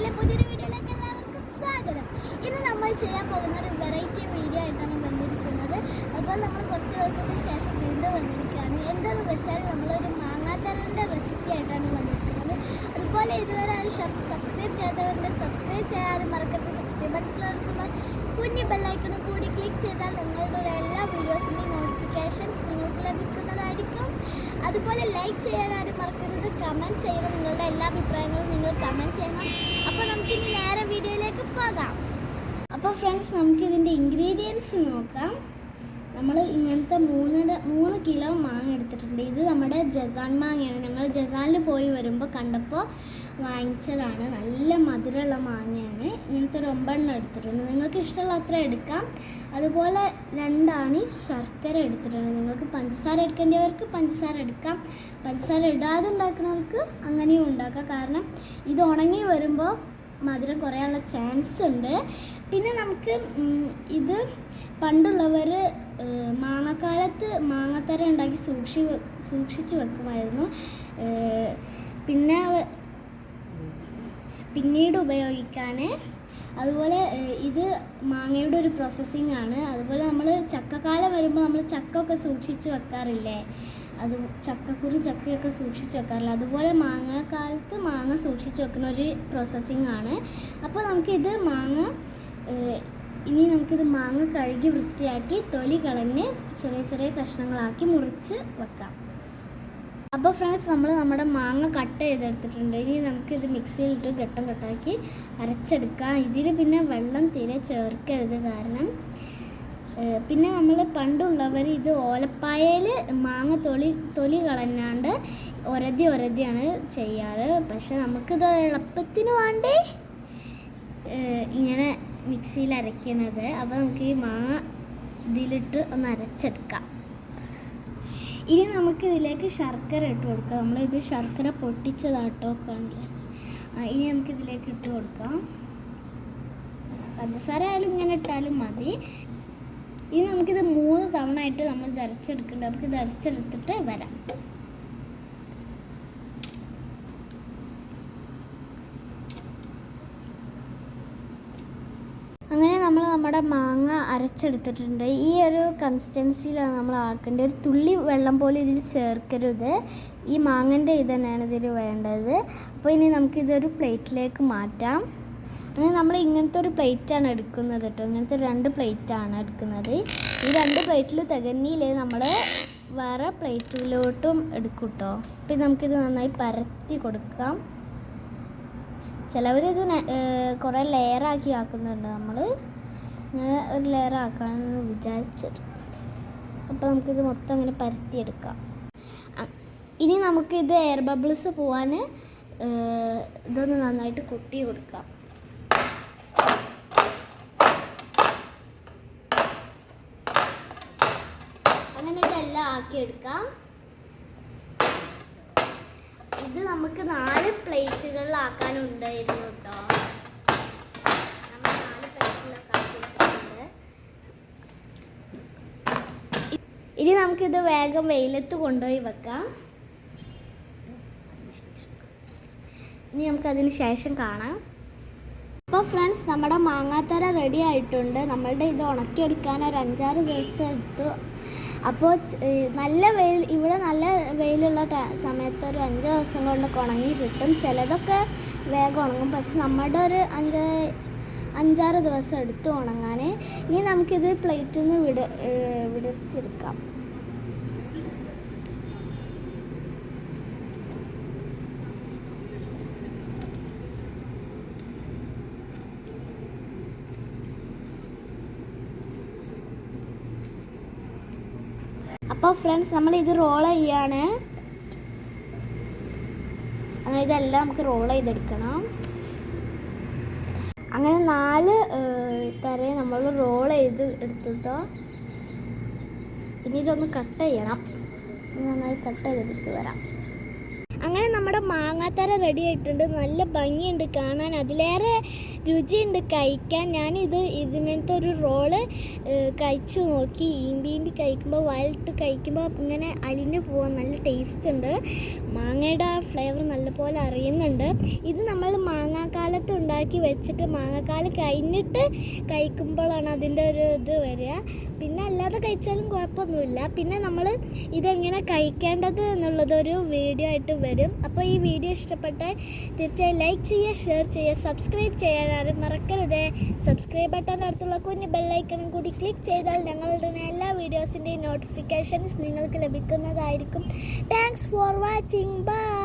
ചാനലിലെ പുതിയൊരു വീഡിയോയിലേക്ക് എല്ലാവർക്കും സ്വാഗതം. ഇന്ന് നമ്മൾ ചെയ്യാൻ പോകുന്ന ഒരു വെറൈറ്റി വീഡിയോ ആയിട്ടാണ് വന്നിരിക്കുന്നത്. അപ്പോൾ നമ്മൾ കുറച്ച് ദിവസത്തിന് ശേഷം വീണ്ടും വന്നിരിക്കുകയാണ്. എന്താണെന്ന് വെച്ചാൽ നമ്മളൊരു മാങ്ങാത്തരൻ്റെ റെസിപ്പി ആയിട്ടാണ് വന്നിരിക്കുന്നത്. അതുപോലെ ഇതുവരെ ആരും സബ്സ്ക്രൈബ് ചെയ്യാത്തവരുടെ സബ്സ്ക്രൈബ് ചെയ്യാനും മറക്കരുത്. സബ്സ്ക്രൈബ് ബട്ടണിലുള്ള കുഞ്ഞു ബെല്ലൈക്കണും കൂടി ക്ലിക്ക് ചെയ്താൽ നിങ്ങളുടെ എല്ലാ വീഡിയോസിൻ്റെയും നോട്ടിഫിക്കേഷൻസ് നിങ്ങൾക്ക് ലഭിക്കുന്നതായിരിക്കും. അതുപോലെ ലൈക്ക് ചെയ്യാൻ ആരും മറക്കരുത്. കമൻറ്റ് ചെയ്യണം. നിങ്ങളുടെ എല്ലാ അഭിപ്രായങ്ങളും നിങ്ങൾ കമൻറ്റ് ചെയ്യണം. അപ്പോൾ നമുക്കിനി നേരെ വീഡിയോയിലേക്ക് പോകാം. അപ്പോൾ ഫ്രണ്ട്സ്, നമുക്കിതിൻ്റെ ഇൻഗ്രീഡിയൻസ് നോക്കാം. നമ്മൾ ഇങ്ങനത്തെ 3 കിലോ മാങ്ങ എടുത്തിട്ടുണ്ട്. ഇത് നമ്മുടെ ജസാൻ മാങ്ങയാണ്. ഞങ്ങൾ ജസാനിൽ പോയി വരുമ്പോൾ കണ്ടപ്പോൾ വാങ്ങിച്ചതാണ്. നല്ല മധുരമുള്ള മാങ്ങയാണ്. ഇങ്ങനത്തെ ഒരു 9 എടുത്തിട്ടുണ്ട്. നിങ്ങൾക്ക് ഇഷ്ടമുള്ള അത്ര എടുക്കാം. അതുപോലെ 2 ആണി ശർക്കര എടുത്തിട്ടുണ്ട്. നിങ്ങൾക്ക് പഞ്ചസാര എടുക്കേണ്ടവർക്ക് പഞ്ചസാര എടുക്കാം. പഞ്ചസാര ഇടാതെ ഉണ്ടാക്കുന്നവർക്ക് അങ്ങനെയും ഉണ്ടാക്കാം. കാരണം ഇത് ഉണങ്ങി വരുമ്പോൾ മധുരം കുറയാനുള്ള ചാൻസ് ഉണ്ട്. പിന്നെ നമുക്ക് ഇത് പണ്ടുള്ളവർ മാങ്ങക്കാലത്ത് മാങ്ങത്തര ഉണ്ടാക്കി സൂക്ഷിച്ച് വെക്കുമായിരുന്നു. പിന്നീട് ഉപയോഗിക്കാൻ. അതുപോലെ ഇത് മാങ്ങയുടെ ഒരു പ്രോസസ്സിംഗ് ആണ്. അതുപോലെ നമ്മൾ ചക്കക്കാലം വരുമ്പോൾ നമ്മൾ ചക്കയൊക്കെ സൂക്ഷിച്ച് വെക്കാറില്ലേ, അത് ചക്കയൊക്കെ സൂക്ഷിച്ച് വെക്കാറില്ല. അതുപോലെ മാങ്ങാക്കാലത്ത് മാങ്ങ സൂക്ഷിച്ച് വെക്കുന്ന ഒരു പ്രോസസ്സിംഗ് ആണ്. അപ്പോൾ നമുക്കിത് മാങ്ങ കഴുകി വൃത്തിയാക്കി തൊലി കളഞ്ഞ് ചെറിയ ചെറിയ കഷ്ണങ്ങളാക്കി മുറിച്ച് വെക്കാം. അപ്പോൾ ഫ്രണ്ട്സ്, നമ്മുടെ മാങ്ങ കട്ട് ചെയ്തെടുത്തിട്ടുണ്ട്. ഇനി നമുക്കിത് മിക്സിയിലിട്ട് ഘട്ടം ഘട്ടമാക്കി അരച്ചെടുക്കാം. ഇതിൽ പിന്നെ വെള്ളം തീരെ ചേർക്കരുത്. കാരണം പിന്നെ നമ്മൾ പണ്ടുള്ളവർ ഇത് ഓലപ്പായയിൽ മാങ്ങ തൊലി കളഞ്ഞാണ്ട് ഒരതിയാണ് ചെയ്യാറ്. പക്ഷെ നമുക്കിത് എളുപ്പത്തിന് വേണ്ടി ഇങ്ങനെ മിക്സിയിൽ അരയ്ക്കുന്നത്. അപ്പോൾ നമുക്ക് ഈ മാങ്ങ ഇതിലിട്ട് ഒന്ന് അരച്ചെടുക്കാം. ഇനി നമുക്കിതിലേക്ക് ശർക്കര ഇട്ട് കൊടുക്കാം. നമ്മളിത് ശർക്കര പൊട്ടിച്ചതാട്ടോ കാണില്ലേ. ഇനി നമുക്കിതിലേക്ക് ഇട്ട് കൊടുക്കാം. പഞ്ചസാര ആയാലും ഇങ്ങനെ ഇട്ടാലും മതി. ഇനി നമുക്കിത് 3 തവണ ആയിട്ട് നമ്മൾ ഇത് അരച്ചെടുക്കുന്നുണ്ട്. നമുക്കിത് അരച്ചെടുത്തിട്ട് വരാം. അങ്ങനെ നമ്മുടെ മാങ്ങ അരച്ചെടുത്തിട്ടുണ്ട്. ഈ ഒരു കൺസിസ്റ്റൻസിയിലാണ് നമ്മൾ ആക്കേണ്ടത്. ഒരു തുള്ളി വെള്ളം പോലും ഇതിൽ ചേർക്കരുത്. ഈ മാങ്ങൻ്റെ ഇത് തന്നെയാണ് ഇതിൽ വേണ്ടത്. അപ്പോൾ ഇനി നമുക്കിതൊരു പ്ലേറ്റിലേക്ക് മാറ്റാം. അങ്ങനെ നമ്മൾ ഇങ്ങനത്തെ ഒരു പ്ലേറ്റാണ് എടുക്കുന്നത് കേട്ടോ. ഇങ്ങനത്തെ 2 പ്ലേറ്റാണ് എടുക്കുന്നത്. ഈ 2 പ്ലേറ്റിൽ തികഞ്ഞില്ലേ നമ്മൾ വേറെ പ്ലേറ്റിലോട്ടും എടുക്കും കേട്ടോ. അപ്പോൾ നമുക്കിത് നന്നായി പരത്തി കൊടുക്കാം. ചിലവരിത് കുറേ ലെയറാക്കി ആക്കുന്നുണ്ട്. നമ്മൾ ഒരു ലെയർ ആക്കാൻ വിചാരിച്ചത്. അപ്പോൾ നമുക്കിത് മൊത്തം ഇങ്ങനെ പരത്തിയെടുക്കാം. ഇനി നമുക്കിത് എയർ ബബിൾസ് പോവാൻ ഇതൊന്ന് നന്നായിട്ട് കൊട്ടി കൊടുക്കാം. അങ്ങനെ ഇതെല്ലാം ആക്കിയെടുക്കാം. ഇത് നമുക്ക് 4 പ്ലേറ്റുകളിലാക്കാനുണ്ടായിരുന്നു കേട്ടോ. നമ്മൾ 4 പ്ലേറ്റിലൊക്കെ ആക്കിയിട്ടുണ്ട്. ഇനി നമുക്കിത് വേഗം വെയിലത്ത് കൊണ്ടുപോയി വെക്കാം. ഇനി നമുക്കതിന് ശേഷം കാണാം. അപ്പോൾ ഫ്രണ്ട്സ്, നമ്മുടെ മാങ്ങാത്തര റെഡി ആയിട്ടുണ്ട്. നമ്മളുടെ ഇത് ഉണക്കിയെടുക്കാൻ ഒരു 5-6 ദിവസം എടുത്തു. അപ്പോൾ നല്ല വെയിൽ, ഇവിടെ നല്ല വെയിലുള്ള സമയത്ത് ഒരു 5 ദിവസം കൊണ്ട് ഉണങ്ങി കിട്ടും. ചിലതൊക്കെ വേഗം ഉണങ്ങും. പക്ഷെ നമ്മുടെ ഒരു 5-6 ദിവസം എടുത്തു ഉണങ്ങാൻ. ഇനി നമുക്കിത് പ്ലേറ്റിൽ നിന്ന് വിടർത്തിയെടുക്കാം. അപ്പോൾ ഫ്രണ്ട്സ്, നമ്മളിത് റോൾ ചെയ്യാണ്. അങ്ങനെ ഇതെല്ലാം നമുക്ക് റോൾ ചെയ്തെടുക്കണം. അങ്ങനെ 4 തരയും നമ്മൾ റോൾ ചെയ്ത് എടുത്തിട്ടോ. ഇനി ഇതൊന്ന് കട്ട് ചെയ്യണം. നന്നായി കട്ട് ചെയ്തെടുത്ത് വരാം. അങ്ങനെ നമ്മുടെ മാങ്ങാത്തര റെഡി ആയിട്ടുണ്ട്. നല്ല ഭംഗിയുണ്ട് കാണാൻ, അതിലേറെ രുചിയുണ്ട് കഴിക്കാൻ. ഇതിനകത്തെ ഒരു റോള് കഴിച്ചു നോക്കി. ഈമ്പി കഴിക്കുമ്പോൾ വായിലിട്ട് കഴിക്കുമ്പോൾ ഇങ്ങനെ അലിഞ്ഞു പോകാൻ നല്ല ടേസ്റ്റ് ഉണ്ട്. മാങ്ങയുടെ ആ ഫ്ലേവർ നല്ലപോലെ അറിയുന്നുണ്ട്. ഇത് നമ്മൾ മാങ്ങാക്കാലത്ത് ഉണ്ടാക്കി വെച്ചിട്ട് മാങ്ങക്കാലം കഴിഞ്ഞിട്ട് കഴിക്കുമ്പോഴാണ് അതിൻ്റെ ഒരു ഇത് വരിക. പിന്നെ അല്ലാതെ കഴിച്ചാലും കുഴപ്പമൊന്നുമില്ല. പിന്നെ നമ്മൾ ഇതെങ്ങനെ കഴിക്കേണ്ടത് എന്നുള്ളതൊരു വീഡിയോ ആയിട്ട് വരും. അപ്പോൾ ഈ വീഡിയോ ഇഷ്ടപ്പെട്ടാൽ തീർച്ചയായും ലൈക്ക് ചെയ്യുക, ഷെയർ ചെയ്യുക, സബ്സ്ക്രൈബ് ചെയ്യാൻ ആരും മറക്കരുത്. സബ്സ്ക്രൈബ് ബട്ടൻ്റെ അടുത്തുള്ള കുഞ്ഞ് ബെല്ലൈക്കണും കൂടി ക്ലിക്ക് ചെയ്താൽ ഞങ്ങളുടെ എല്ലാ വീഡിയോസിൻ്റെയും നോട്ടിഫിക്കേഷൻസ് നിങ്ങൾക്ക് ലഭിക്കുന്നതായിരിക്കും. Thanks for watching. ബൈ.